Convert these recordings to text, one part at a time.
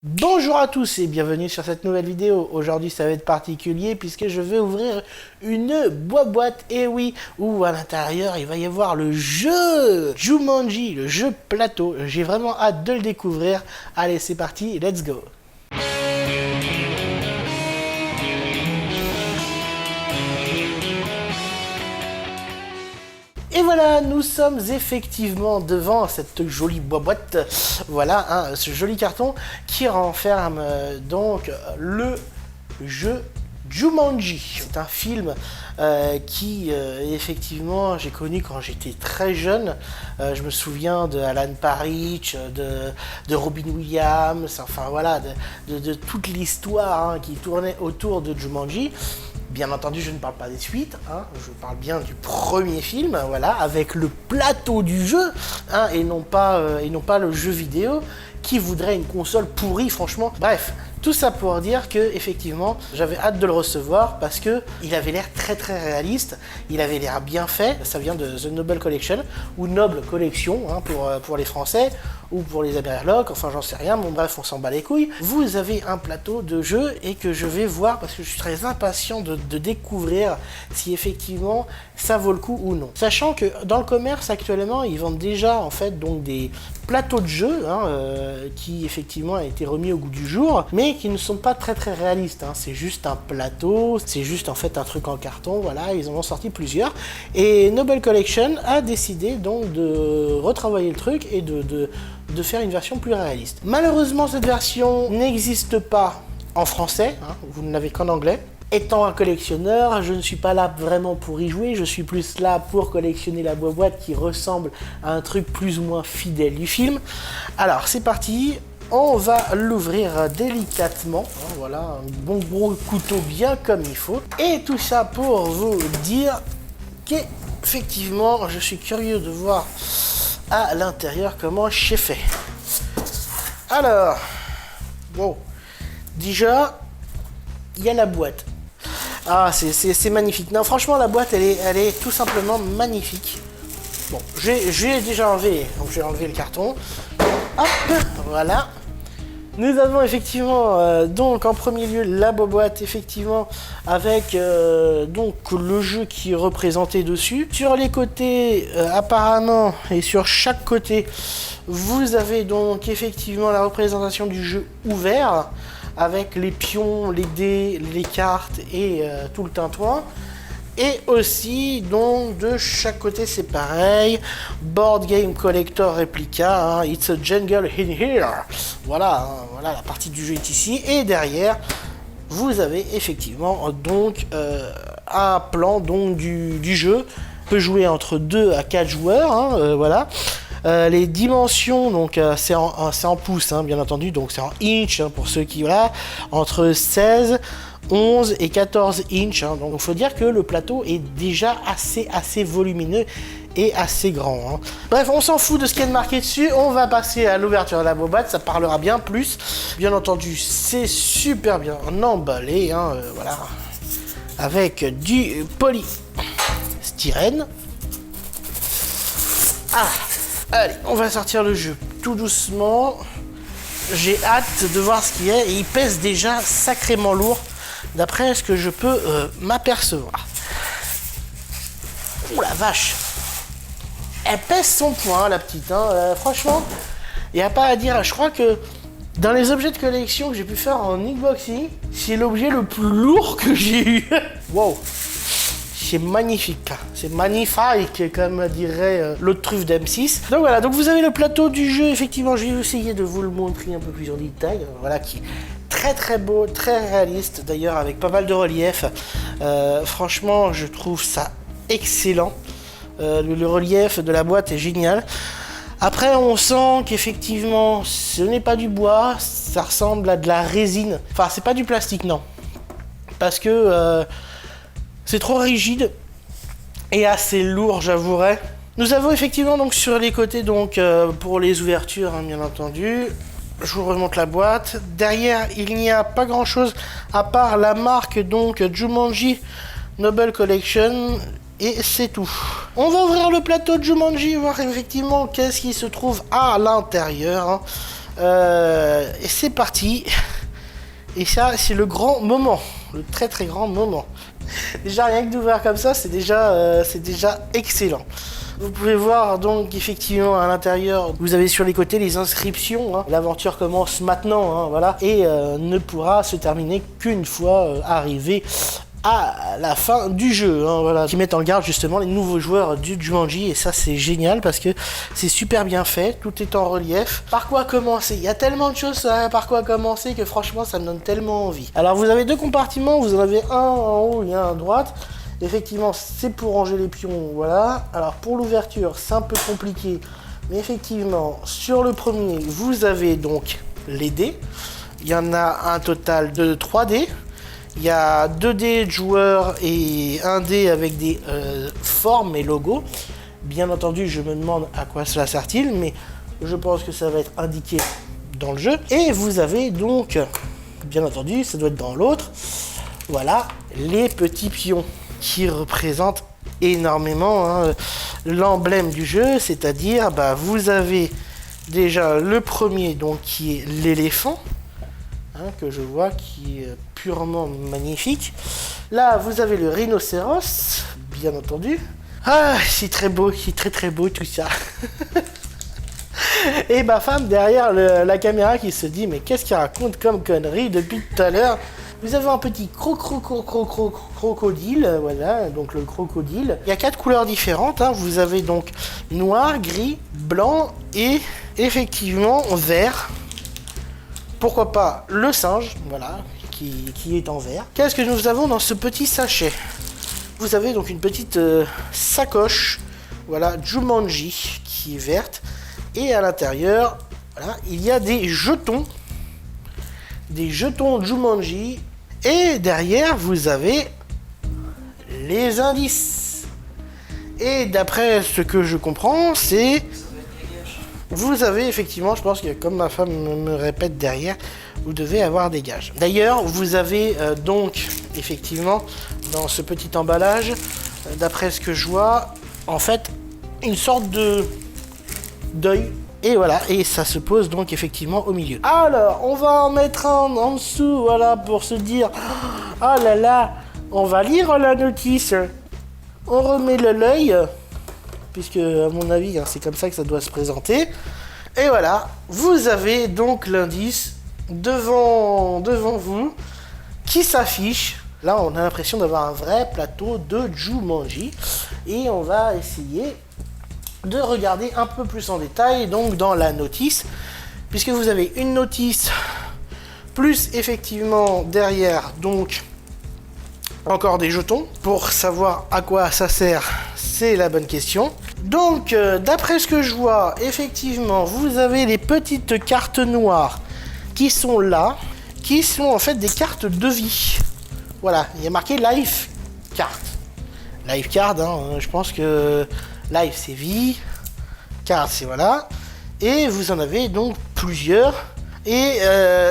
Bonjour à tous et bienvenue sur cette nouvelle vidéo. Aujourd'hui ça va être particulier puisque je vais ouvrir une boîte, et oui, où à l'intérieur il va y avoir le jeu Jumanji, le jeu plateau. J'ai vraiment hâte de le découvrir. Allez c'est parti, let's go. Et voilà, nous sommes effectivement devant cette jolie boîte, voilà, hein, ce joli carton qui renferme donc le jeu Jumanji. C'est un film qui, effectivement, j'ai connu quand j'étais très jeune. Je me souviens de Alan Parrish, de Robin Williams, enfin voilà, de toute l'histoire hein, qui tournait autour de Jumanji. Bien entendu, je ne parle pas des suites, hein, je parle bien du premier film, voilà, avec le plateau du jeu, hein, et non pas le jeu vidéo, qui voudrait une console pourrie, franchement. Bref, tout ça pour dire que effectivement, j'avais hâte de le recevoir parce que il avait l'air très réaliste, il avait l'air bien fait. Ça vient de The Noble Collection ou Noble Collection hein, pour les Français ou pour les Américains, enfin j'en sais rien. Bon bref, on s'en bat les couilles. Vous avez un plateau de jeu et que je vais voir parce que je suis très impatient de découvrir si effectivement ça vaut le coup ou non. Sachant que dans le commerce actuellement, ils vendent déjà en fait donc des plateaux de jeu hein, qui effectivement a été remis au goût du jour, mais qui ne sont pas très réalistes. Hein. C'est juste un plateau, c'est juste en fait un truc en carton, voilà, ils en ont sorti plusieurs. Et Noble Collection a décidé donc de retravailler le truc et de faire une version plus réaliste. Malheureusement, cette version n'existe pas en français, hein, vous ne l'avez qu'en anglais. Étant un collectionneur, je ne suis pas là vraiment pour y jouer, je suis plus là pour collectionner la boîte qui ressemble à un truc plus ou moins fidèle du film. Alors, c'est parti, on va l'ouvrir délicatement, hein, voilà, un bon gros couteau bien comme il faut. Et tout ça pour vous dire qu'effectivement, je suis curieux de voir à l'intérieur comment j'ai fait. Alors, bon, déjà, il y a la boîte. Ah, c'est magnifique. Non, franchement, la boîte, elle est tout simplement magnifique. Bon, j'ai déjà enlevé, donc j'ai enlevé le carton. Hop, voilà. Nous avons effectivement, donc en premier lieu, la boîte, effectivement, avec donc le jeu qui est représenté dessus. Sur les côtés, apparemment, et sur chaque côté, vous avez donc effectivement la représentation du jeu ouvert, avec les pions, les dés, les cartes et tout le tintouin. Et aussi, donc, de chaque côté, c'est pareil. Board Game Collector Replica, hein, It's a Jungle in here. Voilà, hein, voilà, la partie du jeu est ici. Et derrière, vous avez effectivement donc un plan donc, du jeu. On peut jouer entre 2 à 4 joueurs, hein, voilà. Les dimensions, donc c'est en pouces, hein, bien entendu, donc c'est en inch hein, pour ceux qui, voilà, entre 16, 11 et 14 inch. Hein, donc il faut dire que le plateau est déjà assez volumineux et assez grand. Hein. Bref, on s'en fout de ce qui est marqué dessus, on va passer à l'ouverture de la boîte, ça parlera bien plus. Bien entendu, c'est super bien emballé, hein, voilà, avec du polystyrène. Ah! Allez, on va sortir le jeu tout doucement. J'ai hâte de voir ce qu'il y a. Et il pèse déjà sacrément lourd, d'après ce que je peux m'apercevoir. Ouh la vache! Elle pèse son poids, la petite. Hein. Franchement, il n'y a pas à dire. Je crois que dans les objets de collection que j'ai pu faire en unboxing, c'est l'objet le plus lourd que j'ai eu. Wow! C'est magnifique, c'est magnifique, comme dirait l'autre truffe d'M6. Donc voilà, donc vous avez le plateau du jeu, effectivement, je vais essayer de vous le montrer un peu plus en détail, voilà, qui est très beau, très réaliste, d'ailleurs, avec pas mal de relief. Franchement, je trouve ça excellent. Le relief de la boîte est génial. Après, on sent qu'effectivement, ce n'est pas du bois, ça ressemble à de la résine. Enfin, c'est pas du plastique, non. Parce que... c'est trop rigide et assez lourd, j'avouerai. Nous avons effectivement donc sur les côtés donc pour les ouvertures, hein, bien entendu. Je vous remonte la boîte. Derrière, il n'y a pas grand-chose à part la marque donc Jumanji Noble Collection et c'est tout. On va ouvrir le plateau de Jumanji, voir effectivement qu'est-ce qui se trouve à l'intérieur. Hein. Et c'est parti. Et ça, c'est le grand moment. Le très très grand moment. Déjà, rien que d'ouvrir comme ça, c'est déjà excellent. Vous pouvez voir donc effectivement à l'intérieur, vous avez sur les côtés les inscriptions. Hein. L'aventure commence maintenant, hein, voilà, et ne pourra se terminer qu'une fois arrivé à la fin du jeu, hein, voilà, qui mettent en garde justement les nouveaux joueurs du Jumanji, et ça c'est génial parce que c'est super bien fait, tout est en relief. Par quoi commencer? Il y a tellement de choses par quoi commencer que franchement ça me donne tellement envie. Alors vous avez deux compartiments, vous en avez un en haut et un à droite. Effectivement c'est pour ranger les pions, voilà. Alors pour l'ouverture c'est un peu compliqué, mais effectivement sur le premier vous avez donc les dés. Il y en a un total de 3 dés. Il y a 2 dés de joueurs et 1 dé avec des formes et logos. Bien entendu, je me demande à quoi cela sert-il, mais je pense que ça va être indiqué dans le jeu. Et vous avez donc, bien entendu, ça doit être dans l'autre, voilà, les petits pions qui représentent énormément hein, l'emblème du jeu, c'est-à-dire, bah, vous avez déjà le premier, donc qui est l'éléphant. Que je vois qui est purement magnifique. Là vous avez le rhinocéros, bien entendu. Ah, c'est très beau, c'est très très beau tout ça. Et ma femme derrière la caméra qui se dit mais qu'est-ce qu'il raconte comme connerie depuis tout à l'heure. Vous avez un petit crocodile, voilà, donc le crocodile. Il y a 4 couleurs différentes, hein. Vous avez donc noir, gris, blanc et effectivement vert. Pourquoi pas le singe, voilà, qui est en vert. Qu'est-ce que nous avons dans ce petit sachet? Vous avez donc une petite sacoche, voilà, Jumanji, qui est verte. Et à l'intérieur, voilà, il y a des jetons Jumanji. Et derrière, vous avez les indices. Et d'après ce que je comprends, c'est... Vous avez effectivement, je pense que comme ma femme me répète derrière, vous devez avoir des gages. D'ailleurs, vous avez donc effectivement dans ce petit emballage, d'après ce que je vois, en fait une sorte de d'œil. Et voilà, et ça se pose donc effectivement au milieu. Alors, on va en mettre un en dessous, voilà, pour se dire, ah là là, on va lire la notice. On remet l'œil. Puisque à mon avis hein, c'est comme ça que ça doit se présenter. Et voilà, vous avez donc l'indice devant vous qui s'affiche. Là on a l'impression d'avoir un vrai plateau de Jumanji. Et on va essayer de regarder un peu plus en détail donc dans la notice. Puisque vous avez une notice plus effectivement derrière donc encore des jetons. Pour savoir à quoi ça sert, c'est la bonne question. Donc, d'après ce que je vois, effectivement, vous avez les petites cartes noires qui sont là, qui sont en fait des cartes de vie. Voilà, il y a marqué Life Card. Life Card, hein, je pense que Life c'est vie, Card c'est voilà. Et vous en avez donc plusieurs. Et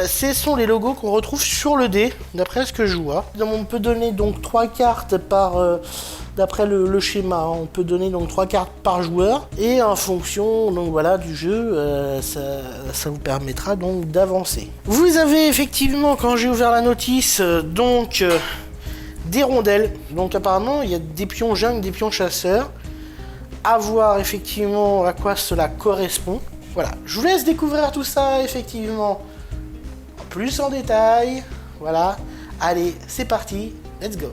ce sont les logos qu'on retrouve sur le dé, d'après ce que je vois. On peut donner donc 3 cartes par... d'après le schéma, hein, on peut donner donc 3 cartes par joueur. Et en fonction donc, voilà, du jeu, ça vous permettra donc d'avancer. Vous avez effectivement, quand j'ai ouvert la notice, donc des rondelles. Donc apparemment, il y a des pions jungles, des pions chasseurs. À voir effectivement à quoi cela correspond. Voilà, je vous laisse découvrir tout ça effectivement plus en détail. Voilà, allez, c'est parti, let's go.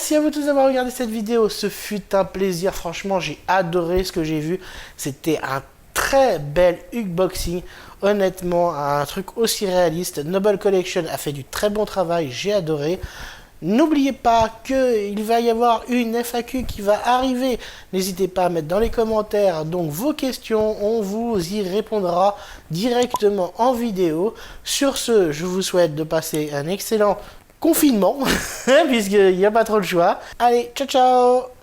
Merci à vous tous d'avoir regardé cette vidéo. Ce fut un plaisir. Franchement, j'ai adoré ce que j'ai vu. C'était un très bel unboxing. Honnêtement, un truc aussi réaliste. Noble Collection a fait du très bon travail. J'ai adoré. N'oubliez pas qu'il va y avoir une FAQ qui va arriver. N'hésitez pas à mettre dans les commentaires donc vos questions. On vous y répondra directement en vidéo. Sur ce, je vous souhaite de passer un excellent confinement, puisqu'il n'y a pas trop le choix. Allez, ciao ciao!